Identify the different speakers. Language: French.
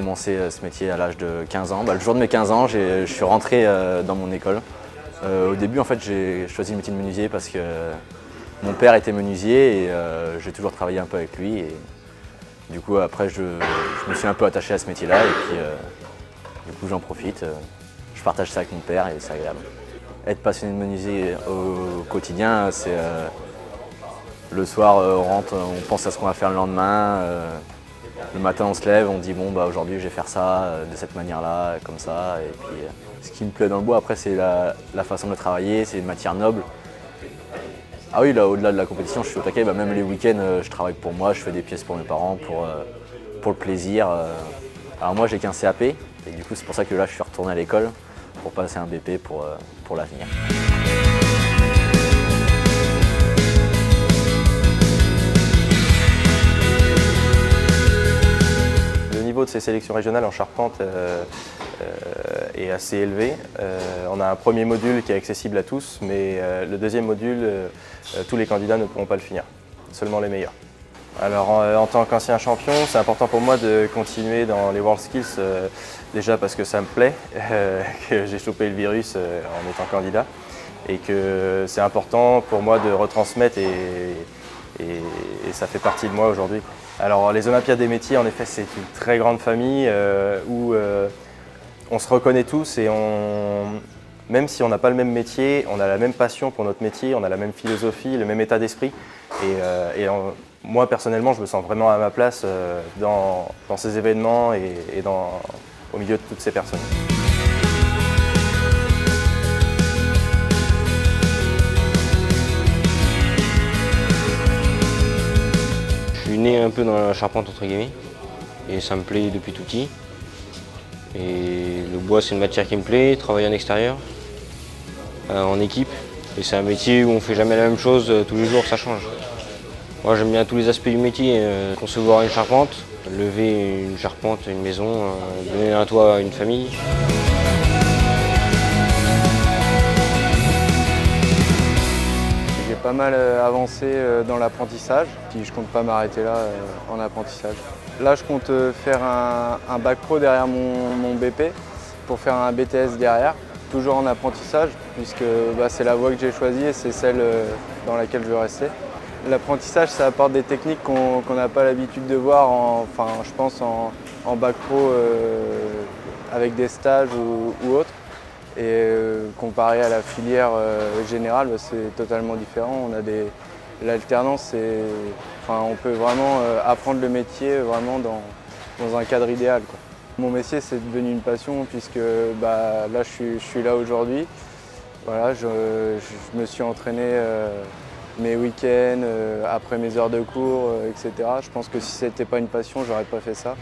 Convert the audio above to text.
Speaker 1: commencé ce métier à l'âge de 15 ans. Le jour de mes 15 ans, je suis rentré dans mon école. Au début, en fait, j'ai choisi le métier de menuisier parce que mon père était menuisier et j'ai toujours travaillé un peu avec lui. Et du coup, après, je me suis un peu attaché à ce métier-là et puis du coup, j'en profite. Je partage ça avec mon père et c'est agréable. Être passionné de menuisier au quotidien, c'est le soir, on rentre, on pense à ce qu'on va faire le lendemain. Le matin, on se lève, on dit bon, aujourd'hui, je vais faire ça de cette manière-là, comme ça. Et puis, ce qui me plaît dans le bois, après, c'est la façon de travailler, c'est une matière noble. Ah oui, là, au-delà de la compétition, je suis au taquet. Même les week-ends, je travaille pour moi, je fais des pièces pour mes parents, pour le plaisir. Alors moi, j'ai qu'un CAP, et du coup, c'est pour ça que là, je suis retourné à l'école pour passer un BP pour l'avenir.
Speaker 2: Le niveau de ces sélections régionales en charpente est assez élevé. On a un premier module qui est accessible à tous, mais le deuxième module, tous les candidats ne pourront pas le finir, seulement les meilleurs. Alors en tant qu'ancien champion, c'est important pour moi de continuer dans les WorldSkills, déjà parce que ça me plaît, que j'ai chopé le virus en étant candidat, et que c'est important pour moi de retransmettre et ça fait partie de moi aujourd'hui. Alors les Olympiades des métiers, en effet, c'est une très grande famille où on se reconnaît tous et même si on n'a pas le même métier, on a la même passion pour notre métier, on a la même philosophie, le même état d'esprit. Moi personnellement, je me sens vraiment à ma place dans ces événements et au milieu de toutes ces personnes.
Speaker 3: Je suis né un peu dans la charpente entre guillemets et ça me plaît depuis tout petit. Et le bois c'est une matière qui me plaît, travailler en extérieur, en équipe. Et c'est un métier où on ne fait jamais la même chose, tous les jours ça change. Moi j'aime bien tous les aspects du métier, concevoir une charpente, lever une charpente, une maison, donner un toit à une famille.
Speaker 4: J'ai pas mal avancé dans l'apprentissage, puis je compte pas m'arrêter là en apprentissage. Là je compte faire un bac pro derrière mon BP pour faire un BTS derrière, toujours en apprentissage puisque c'est la voie que j'ai choisie et c'est celle dans laquelle je veux rester. L'apprentissage ça apporte des techniques qu'on n'a pas l'habitude de voir je pense en bac pro avec des stages ou autres. Et comparé à la filière générale, c'est totalement différent. L'alternance, on peut vraiment apprendre le métier vraiment dans un cadre idéal, quoi. Mon métier, c'est devenu une passion puisque là, je suis là aujourd'hui. Voilà, je me suis entraîné mes week-ends, après mes heures de cours, etc. Je pense que si ce n'était pas une passion, j'aurais pas fait ça.